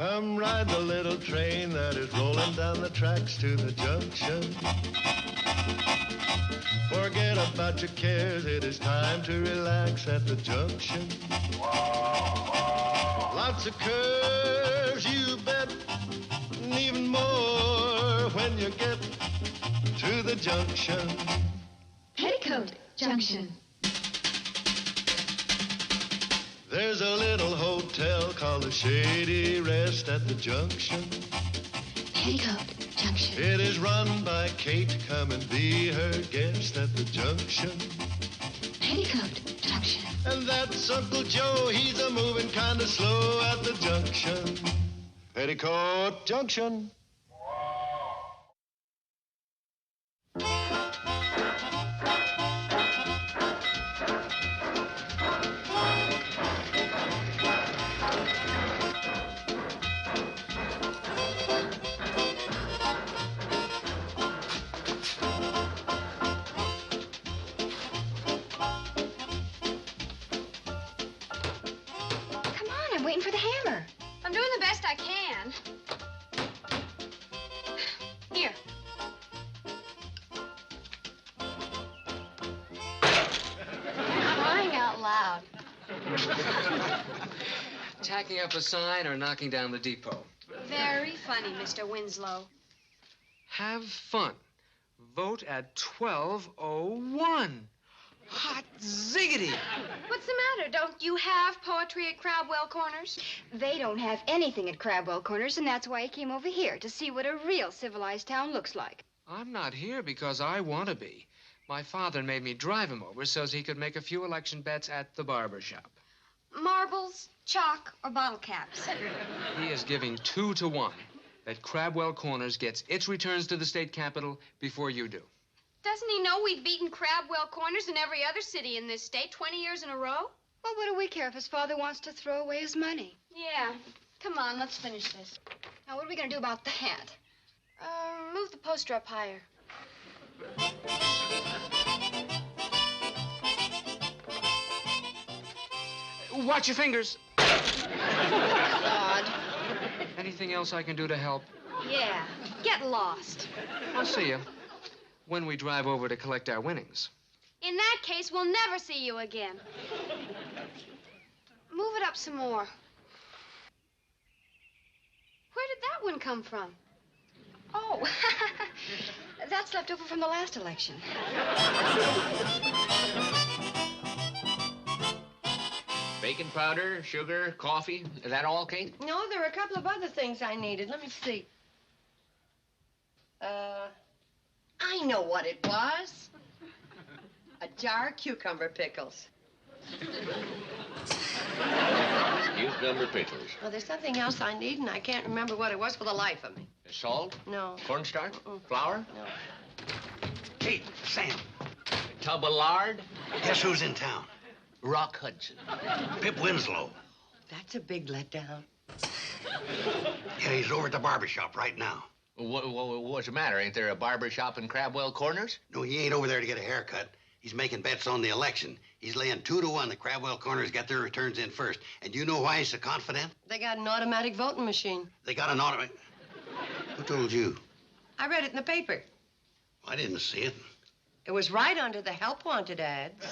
Come ride the little train that is rolling down the tracks to the junction. Forget about your cares, it is time to relax at the junction. Lots of curves, you bet, and even more when you get to the junction. Petticoat Junction. There's a little hotel called the Shady Rest at the junction. Petticoat Junction. It is run by Kate. Come and be her guest at the junction. Petticoat Junction. And that's Uncle Joe. He's a moving kind of slow at the junction. Petticoat Junction. I'm waiting for the hammer. I'm doing the best I can. Here. Crying out loud. Tacking up a sign or knocking down the depot? Very funny, Mr. Winslow. Have fun. Vote at 12:01. Hot ziggity! What's the matter? Don't you have poetry at Crabwell Corners? They don't have anything at Crabwell Corners, and that's why I came over here, to see what a real civilized town looks like. I'm not here because I want to be. My father made me drive him over so he could make a few election bets at the barber shop. Marbles, chalk, or bottle caps? He is giving 2-1 that Crabwell Corners gets its returns to the state capitol before you do. Doesn't he know we've beaten Crabwell Corners in every other city in this state 20 years in a row? Well, what do we care if his father wants to throw away his money? Yeah. Come on, let's finish this. Now, what are we going to do about the hat? Move the poster up higher. Watch your fingers. God. Anything else I can do to help? Yeah. Get lost. I'll see you when we drive over to collect our winnings. In that case, we'll never see you again. Move it up some more. Where did that one come from? Oh, that's left over from the last election. Baking powder, sugar, coffee. Is that all, Kate? No, there were a couple of other things I needed. Let me see. I know what it was. A jar of cucumber pickles. Cucumber pickles. Well, there's something else I need, and I can't remember what it was for the life of me. Salt? No. Cornstarch? Flour? No. Hey, Sam, A tub of lard? guess who's in town? Rock Hudson. Pip Winslow. That's a big letdown. Yeah, he's over at the barber shop right now. What's the matter? Ain't there a barber shop in Crabwell Corners? No, he ain't over there to get a haircut. He's making bets on the election. He's laying 2-1 that Crabwell Corners get their returns in first. And you know why he's so confident? They got an automatic voting machine. They got an automatic... Who told you? I read it in the paper. I didn't see it. It was right under the help wanted ads.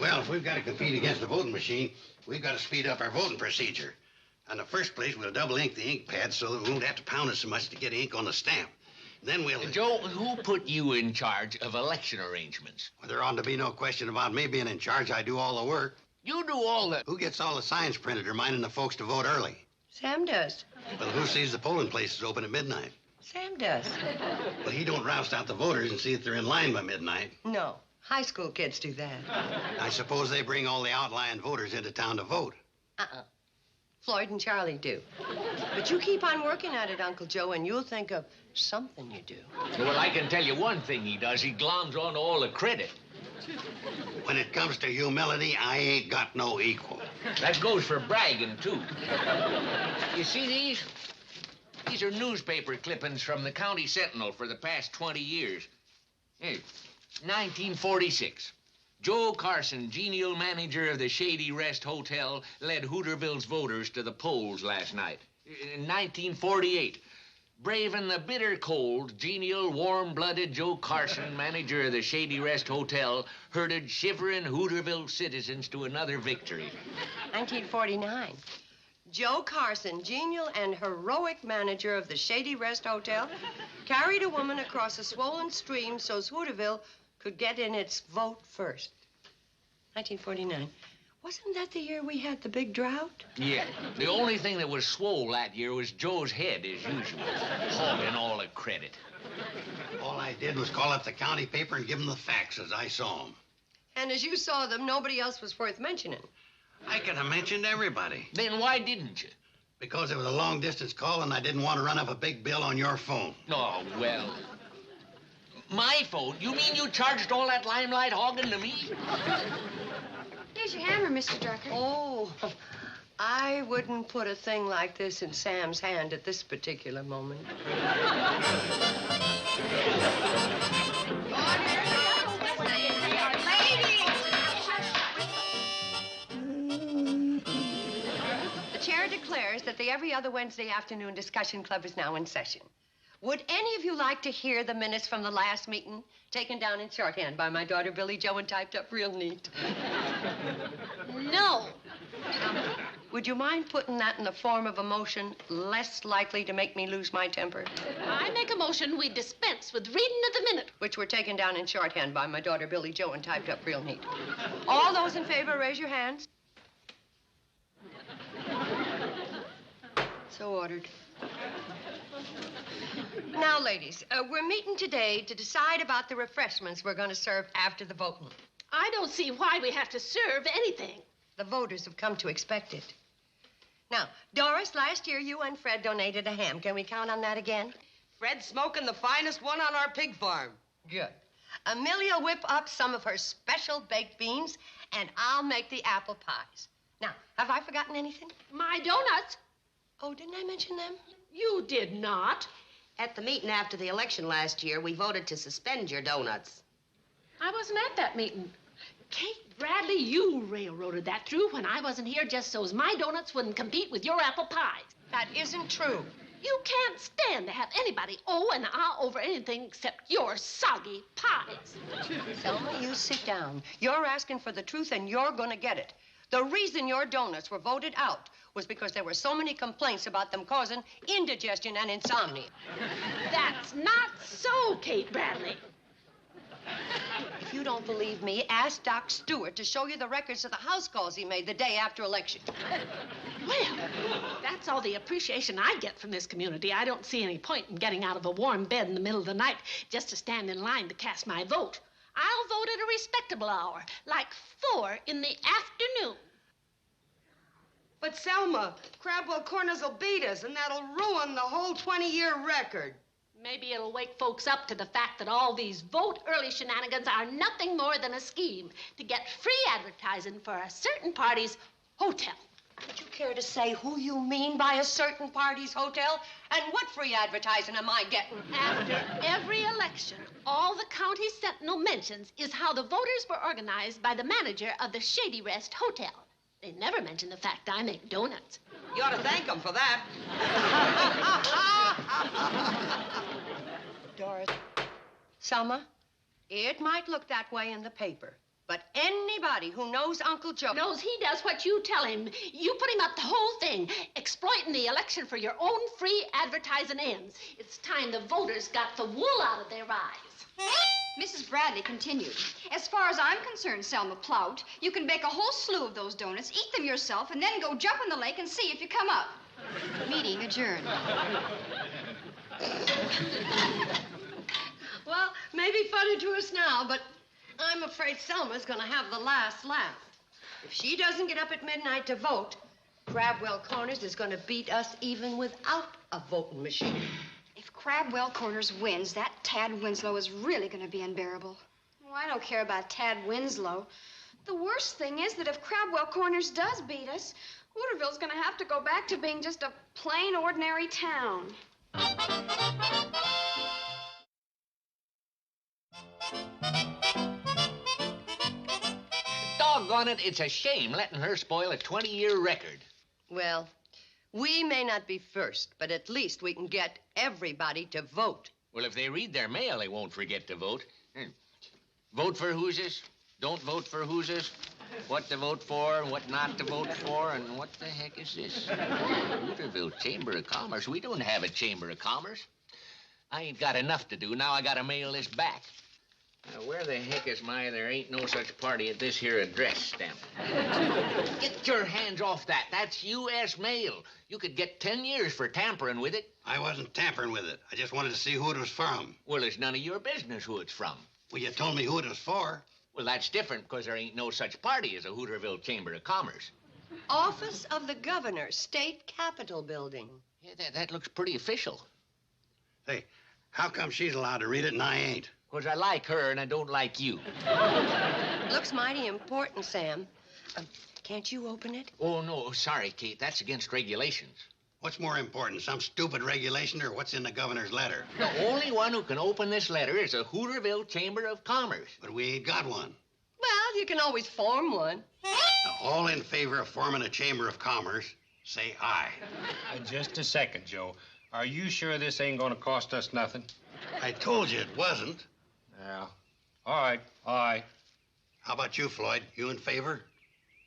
Well, if we've got to compete against the voting machine, we've got to speed up our voting procedure. In the first place, we'll double ink the ink pad so that we won't have to pound it so much to get ink on the stamp. Then we'll... Joe, who put you in charge of election arrangements? Well, there ought to be no question about me being in charge. I do all the work. You do all the... Who gets all the signs printed reminding the folks to vote early? Sam does. Well, who sees the polling places open at midnight? Sam does. Well, he don't roust out the voters and see if they're in line by midnight. No. High school kids do that. I suppose they bring all the outlying voters into town to vote. Floyd and Charlie do. But you keep on working at it, Uncle Joe, and you'll think of something you do. Well, I can tell you one thing he does. He gloms on all the credit. When it comes to humility, I ain't got no equal. That goes for bragging, too. You see these? These are newspaper clippings from the County Sentinel for the past 20 years. Hey, 1946. Joe Carson, genial manager of the Shady Rest Hotel, led Hooterville's voters to the polls last night. In 1948. Braving the bitter cold, genial, warm-blooded Joe Carson, manager of the Shady Rest Hotel, herded shivering Hooterville citizens to another victory. 1949. Joe Carson, genial and heroic manager of the Shady Rest Hotel, carried a woman across a swollen stream so's Hooterville could get in its vote first. 1949. Wasn't that the year we had the big drought? Yeah. The only thing that was swole that year was Joe's head, as usual, hogging all the credit. All I did was call up the county paper and give them the facts as I saw them. And as you saw them, nobody else was worth mentioning. I could have mentioned everybody. Then why didn't you? Because it was a long-distance call and I didn't want to run up a big bill on your phone. Oh, well. My phone? You mean you charged all that limelight hogging to me? Here's your hammer, Mr. Drucker. Oh, I wouldn't put a thing like this in Sam's hand at this particular moment. The chair declares that the every other Wednesday afternoon discussion club is now in session. Would any of you like to hear the minutes from the last meeting, taken down in shorthand by my daughter Billy Jo and typed up real neat? No. Would you mind putting that in the form of a motion less likely to make me lose my temper? I make a motion we dispense with reading of the minute. Which were taken down in shorthand by my daughter Billy Jo and typed up real neat. All those in favor, raise your hands. So ordered. Now, ladies, we're meeting today to decide about the refreshments we're going to serve after the voting. I don't see why we have to serve anything. The voters have come to expect it. Now, Doris, last year you and Fred donated a ham. Can we count on that again? Fred's smoking the finest one on our pig farm. Good. Amelia will whip up some of her special baked beans, and I'll make the apple pies. Now, have I forgotten anything? My donuts? Oh, didn't I mention them? You did not. At the meeting after the election last year, we voted to suspend your donuts. I wasn't at that meeting. Kate Bradley, you railroaded that through when I wasn't here just so's my donuts wouldn't compete with your apple pies. That isn't true. You can't stand to have anybody and ah over anything except your soggy pies. Selma, you sit down. You're asking for the truth, and you're going to get it. The reason your donuts were voted out was because there were so many complaints about them causing indigestion and insomnia. That's not so, Kate Bradley. If you don't believe me, ask Doc Stewart to show you the records of the house calls he made the day after election. Well, that's all the appreciation I get from this community. I don't see any point in getting out of a warm bed in the middle of the night just to stand in line to cast my vote. I'll vote at a respectable hour, like 4 in the afternoon. But Selma, Crabwell Corners will beat us, and that'll ruin the whole 20-year record. Maybe it'll wake folks up to the fact that all these vote-early shenanigans are nothing more than a scheme to get free advertising for a certain party's hotel. Would you care to say who you mean by a certain party's hotel? And what free advertising am I getting? After every election, all the County Sentinel mentions is how the voters were organized by the manager of the Shady Rest Hotel. They never mention the fact I make donuts. You ought to thank them for that. Doris. Selma, it might look that way in the paper, but anybody who knows Uncle Joe... Knows he does what you tell him. You put him up the whole thing, exploiting the election for your own free advertising ends. It's time the voters got the wool out of their eyes. Mrs. Bradley continued. As far as I'm concerned, Selma Plout, you can bake a whole slew of those donuts, eat them yourself, and then go jump in the lake and see if you come up. Meeting adjourned. Well, maybe funny to us now, but I'm afraid Selma's going to have the last laugh. If she doesn't get up at midnight to vote, Crabwell Corners is going to beat us even without a voting machine. If Crabwell Corners wins, that Tad Winslow is really going to be unbearable. Oh, I don't care about Tad Winslow. The worst thing is that if Crabwell Corners does beat us, Hooterville's going to have to go back to being just a plain, ordinary town. doggone it, it's a shame letting her spoil a 20-year record. Well, we may not be first, but at least we can get everybody to vote. Well, if they read their mail, they won't forget to vote. Vote for Hoosiers, don't vote for Hoosiers, what to vote for and what not to vote for, and what the heck is this? Hooterville Chamber of Commerce. We don't have a Chamber of Commerce. I ain't got enough to do. Now I gotta mail this back. Now, where the heck is my there ain't no such party at this here address stamp? Get your hands off that. That's U.S. mail. You could get 10 years for tampering with it. I wasn't tampering with it. I just wanted to see who it was from. Well, it's none of your business who it's from. Well, you told me who it was for. Well, that's different because there ain't no such party as a Hooterville Chamber of Commerce. Office of the Governor, State Capitol Building. Yeah, that looks pretty official. Hey, how come she's allowed to read it and I ain't? Because I like her and I don't like you. Looks mighty important, Sam. Can't you open it? Oh, no, sorry, Kate. That's against regulations. What's more important, some stupid regulation or what's in the governor's letter? The only one who can open this letter is a Hooterville Chamber of Commerce. But we ain't got one. Well, you can always form one. Now, all in favor of forming a Chamber of Commerce, say aye. Just a second, Joe. Are you sure this ain't gonna cost us nothing? I told you it wasn't. Yeah. All right, aye. How about you, Floyd? You in favor?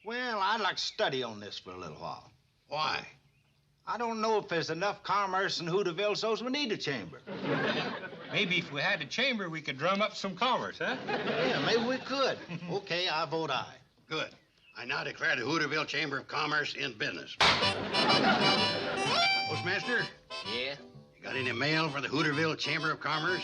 Well, I'd like to study on this for a little while. Why? I don't know if there's enough commerce in Hooterville so's we need a chamber. Maybe if we had a chamber, we could drum up some commerce, huh? Yeah, maybe we could. Okay, I vote aye. Good. I now declare the Hooterville Chamber of Commerce in business. Postmaster, Yeah? you got any mail for the Hooterville Chamber of Commerce?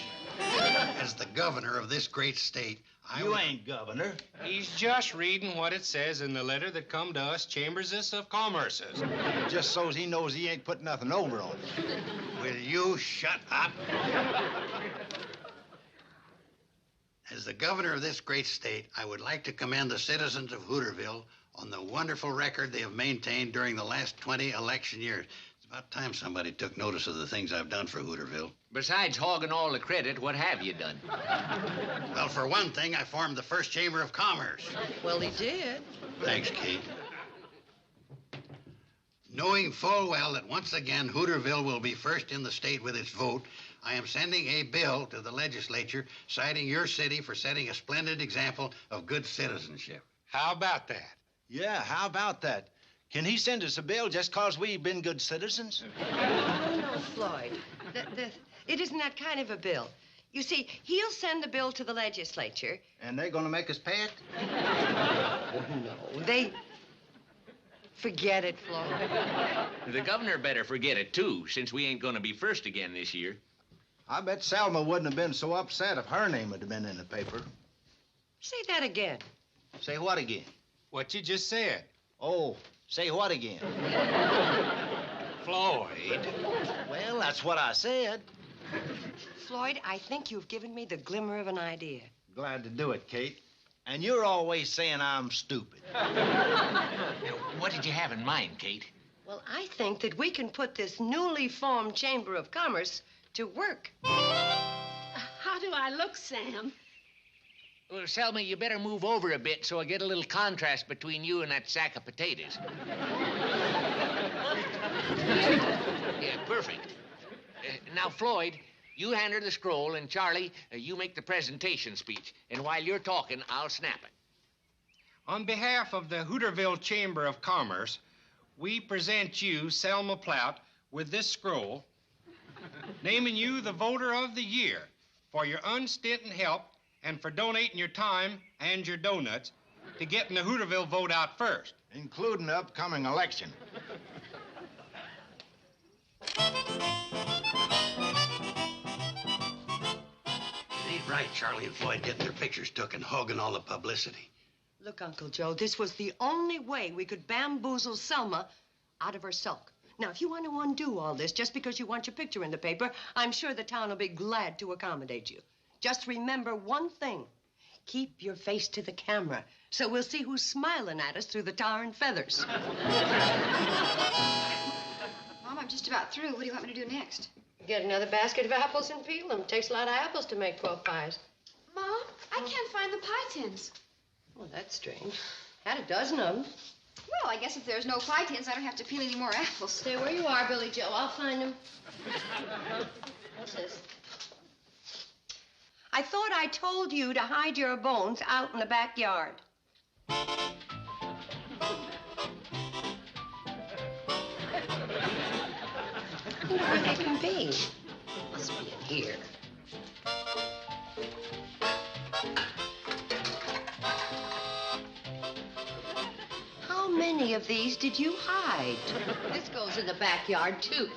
As the governor of this great state, You ain't governor. He's just reading what it says in the letter that come to us, Chambers of Commerces. Just so's he knows he ain't put nothing over on it. Will you shut up? As the governor of this great state, I would like to commend the citizens of Hooterville on the wonderful record they have maintained during the last 20 election years. It's about time somebody took notice of the things I've done for Hooterville. Besides hogging all the credit, what have you done? Well, for one thing, I formed the first Chamber of Commerce. Well, he did. Thanks, Kate. Knowing full well that once again Hooterville will be first in the state with its vote, I am sending a bill to the legislature citing your city for setting a splendid example of good citizenship. How about that? Yeah, how about that? Can he send us a bill just 'cause we've been good citizens? No, Floyd. It isn't that kind of a bill. You see, he'll send the bill to the legislature. And they're gonna make us pay it? No, they... Forget it, Floyd. The governor better forget it, too, since we ain't gonna be first again this year. I bet Selma wouldn't have been so upset if her name had been in the paper. Say that again. Say what again? What you just said. Oh, say what again? Floyd. Well, that's what I said. Floyd, I think you've given me the glimmer of an idea. Glad to do it, Kate. And you're always saying I'm stupid. What did you have in mind, Kate? Well, I think that we can put this newly formed Chamber of Commerce to work. How do I look, Sam? Well, Selma, you better move over a bit so I get a little contrast between you and that sack of potatoes. Yeah, perfect. Now, Floyd, you hand her the scroll, and Charlie, you make the presentation speech. And while you're talking, I'll snap it. On behalf of the Hooterville Chamber of Commerce, we present you, Selma Plout, with this scroll, naming you the Voter of the Year for your unstinting help and for donating your time and your donuts to getting the Hooterville vote out first. Including the upcoming election. It ain't right, Charlie and Floyd getting their pictures took and hogging all the publicity. Look, Uncle Joe, this was the only way we could bamboozle Selma out of her sulk. Now, if you want to undo all this just because you want your picture in the paper, I'm sure the town will be glad to accommodate you. Just remember one thing. Keep your face to the camera so we'll see who's smiling at us through the tar and feathers. Mom, I'm just about through. What do you want me to do next? Get another basket of apples and peel them. Takes a lot of apples to make 12 pies. Mom, I can't find the pie tins. Well, that's strange. Had a dozen of them. Well, I guess if there's no pie tins, I don't have to peel any more apples. Stay where you are, Billy Joe. I'll find them. What's this? I thought I told you to hide your bones out in the backyard. I wonder where they can be. Must be in here. How many of these did you hide? This goes in the backyard, too.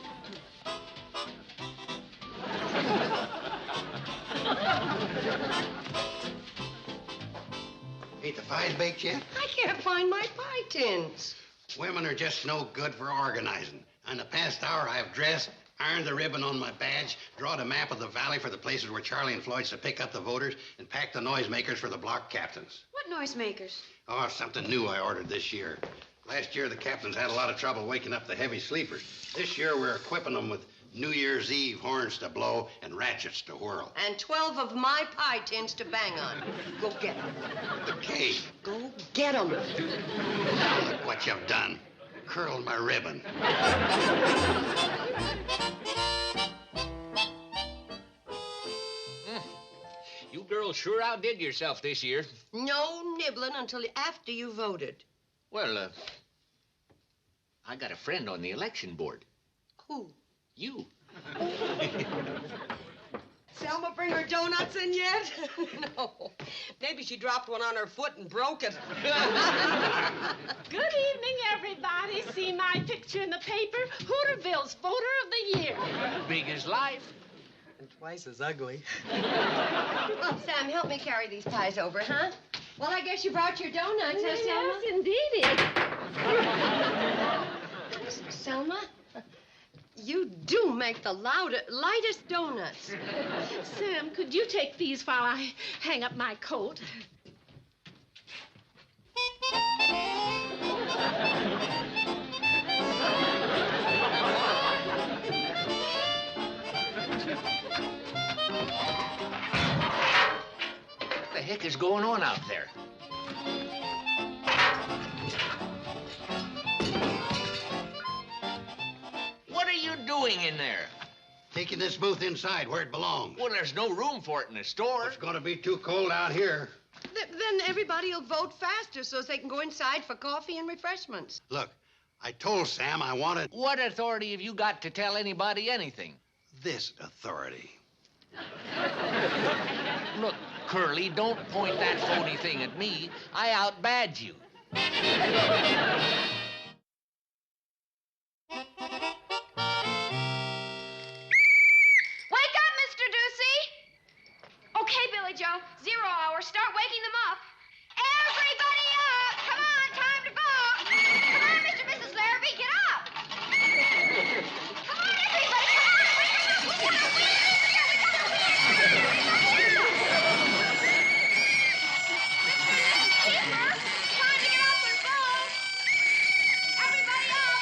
Ain't the pies baked yet? I can't find my pie tins. Women are just no good for organizing. In the past hour, I've dressed, ironed the ribbon on my badge, drawed a map of the valley for the places where Charlie and Floyd's to pick up the voters, and packed the noisemakers for the block captains. What noisemakers? Oh, something new I ordered this year. Last year, the captains had a lot of trouble waking up the heavy sleepers. This year, we're equipping them with New Year's Eve horns to blow and ratchets to whirl. And 12 of my pie tins to bang on. Go get them. Okay. Go get them. Look what you've done. Curled my ribbon. You girls sure outdid yourself this year. No nibbling until after you voted. Well, I got a friend on the election board. Who? You. Selma bring her donuts in yet? No. Maybe she dropped one on her foot and broke it. Good evening, everybody. See my picture in the paper? Hooterville's voter of the year. Big as life. And twice as ugly. Well, Sam, help me carry these pies over, huh? Well, I guess you brought your donuts, huh, Selma? Yes, indeed. Selma, you do make the lightest donuts. Sam, could you take these while I hang up my coat? What the heck is going on out there? What are you doing in there? Taking this booth inside where it belongs. Well, there's no room for it in the store. It's going to be too cold out here. Then everybody will vote faster so they can go inside for coffee and refreshments. Look, I told Sam I wanted What authority have you got to tell anybody anything? this authority. Look, Curly, don't point that phony thing at me. I outbadge you. Wake up, Mr. Ducey! Okay, Billy Joe. 0 hour. Start waking them up. Everybody up! Come on, time to vote! Come on, Mr. and Mrs. Larrabee, get up! Come on, everybody, come on! Wake us up! We got a winner! We got a winner! Keeper, time to get up and vote! Everybody up!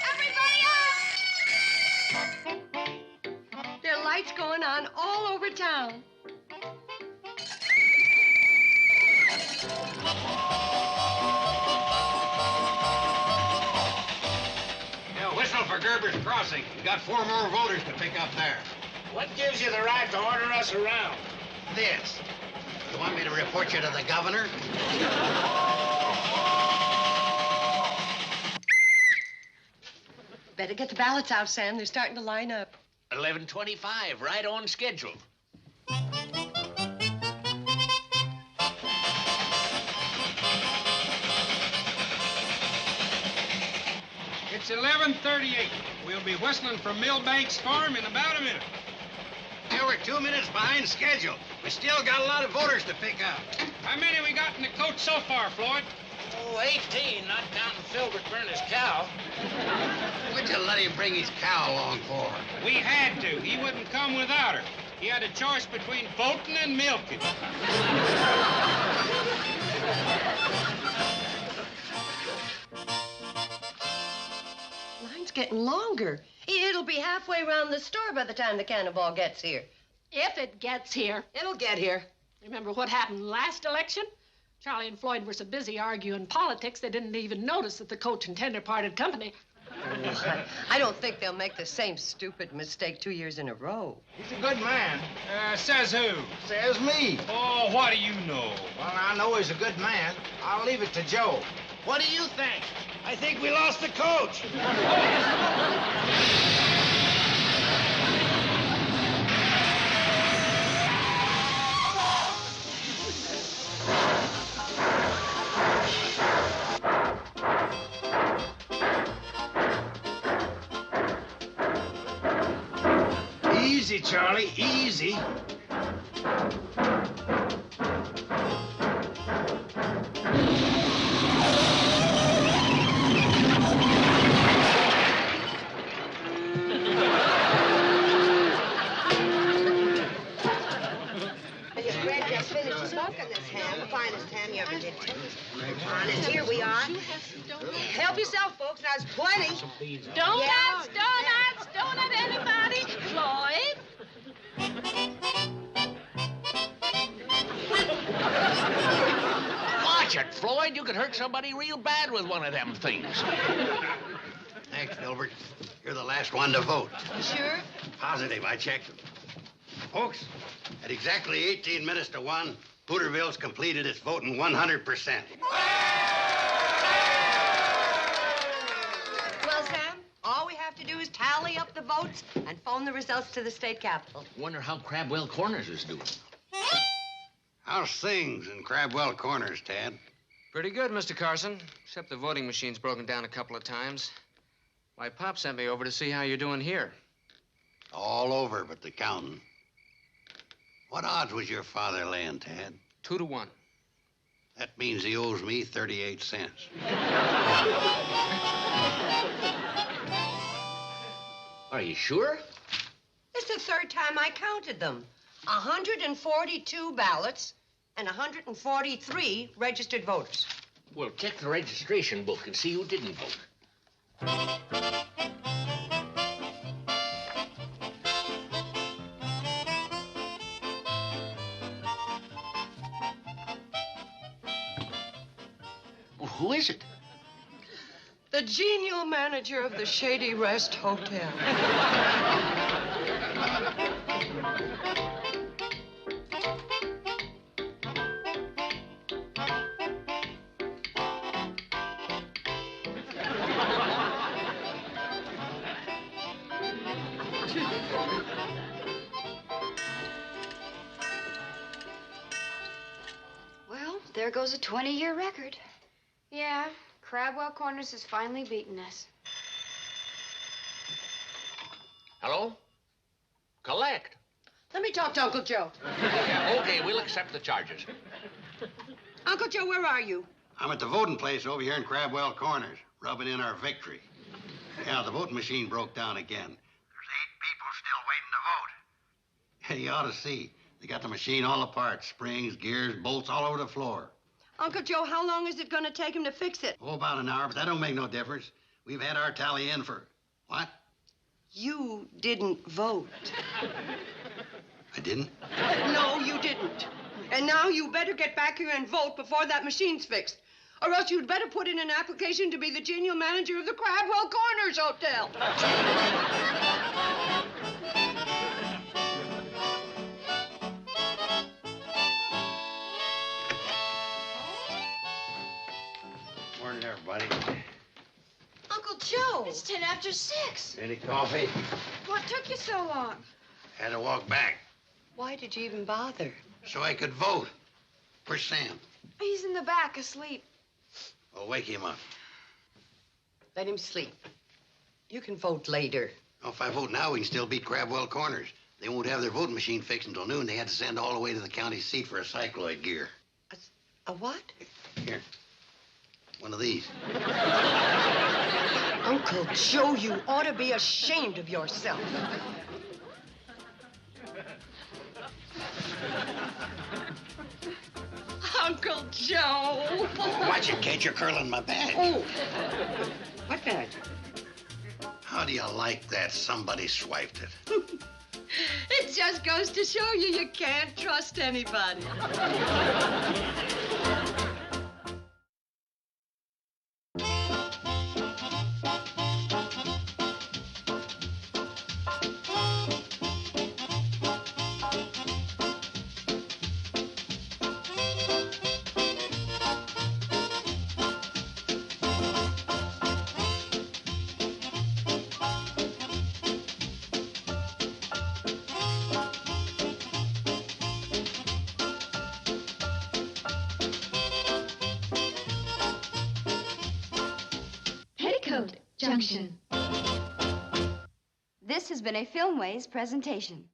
Everybody up! There are lights going on all over town. Yeah, whistle for Gerber's Crossing. We got 4 more voters to pick up there. What gives you the right to order us around? This. You want me to report you to the governor? Better get the ballots out, Sam. They're starting to line up. 11:25, right on schedule. It's 11:38. We'll be whistling from Millbank's farm in about a minute. Yeah, we're 2 minutes behind schedule. We still got a lot of voters to pick up. How many we got in the coach so far, Floyd? Oh, 18, not counting Filbert Burner's cow. What'd you let him bring his cow along for? We had to. He wouldn't come without her. He had a choice between voting and milking. Line's getting longer. It'll be halfway around the store by the time the cannonball gets here. If it gets here. It'll get here. Remember what happened last election? Charlie and Floyd were so busy arguing politics, they didn't even notice that the coach and tender parted company. I don't think they'll make the same stupid mistake 2 years in a row. He's a good man. Says who? Says me. Oh, what do you know? Well, I know he's a good man. I'll leave it to Joe. What do you think? I think we lost the coach. Easy, Charlie, easy. Red just finished smoking this ham, the finest ham you ever did. Honest, here we are. Help yourself, folks. There's plenty. Donuts, donuts, donut anybody? Floyd? Watch it, Floyd. You could hurt somebody real bad with one of them things. Thanks, Filbert. You're the last one to vote. Sure? Positive, I checked them. Folks, at exactly 18 minutes to 1, Hooterville's completed its voting 100%. Well, Sam, all we have to do is tally up the votes and phone the results to the state capitol. Wonder how Crabwell Corners is doing. How's things in Crabwell Corners, Tad? Pretty good, Mr. Carson, except the voting machine's broken down a couple of times. My pop sent me over to see how you're doing here. All over but the counting. What odds was your father laying, Tad? 2 to 1. That means he owes me 38 cents. Are you sure? It's the third time I counted them. 142 ballots and 143 registered voters. Well, check the registration book and see who didn't vote. Well, who is it? The genial manager of the Shady Rest Hotel. Well, there goes a 20-year record. Yeah, Crabwell Corners has finally beaten us. Hello? Collect. Let me talk to Uncle Joe. Yeah, okay, we'll accept the charges. Uncle Joe, where are you? I'm at the voting place over here in Crabwell Corners, rubbing in our victory. Yeah, the voting machine broke down again. There's 8 people still waiting to vote. Hey, you ought to see. They got the machine all apart. Springs, gears, bolts all over the floor. Uncle Joe, how long is it going to take him to fix it? Oh, about an hour, but that don't make no difference. We've had our tally in for... What? You didn't vote. I didn't? No, you didn't. And now you better get back here and vote before that machine's fixed. Or else you'd better put in an application to be the genial manager of the Crabwell Corners Hotel. Morning, everybody. Uncle Joe. It's 10 after 6. Any coffee? What took you so long? Had to walk back Why did you even bother? so I could vote. Where's Sam? He's in the back asleep. Well, wake him up. Let him sleep. You can vote later. Well, if I vote now, we can still beat Crabwell Corners. They won't have their voting machine fixed until noon. They had to send all the way to the county seat for a cycloid gear. A what? Here. One of these. Uncle Joe, you ought to be ashamed of yourself. Uncle Joe. Watch it, Kate. You're curling my badge. Oh. What badge? How do you like that? Somebody swiped it. It just goes to show you can't trust anybody. Petticoat Junction. This has been a Filmways presentation.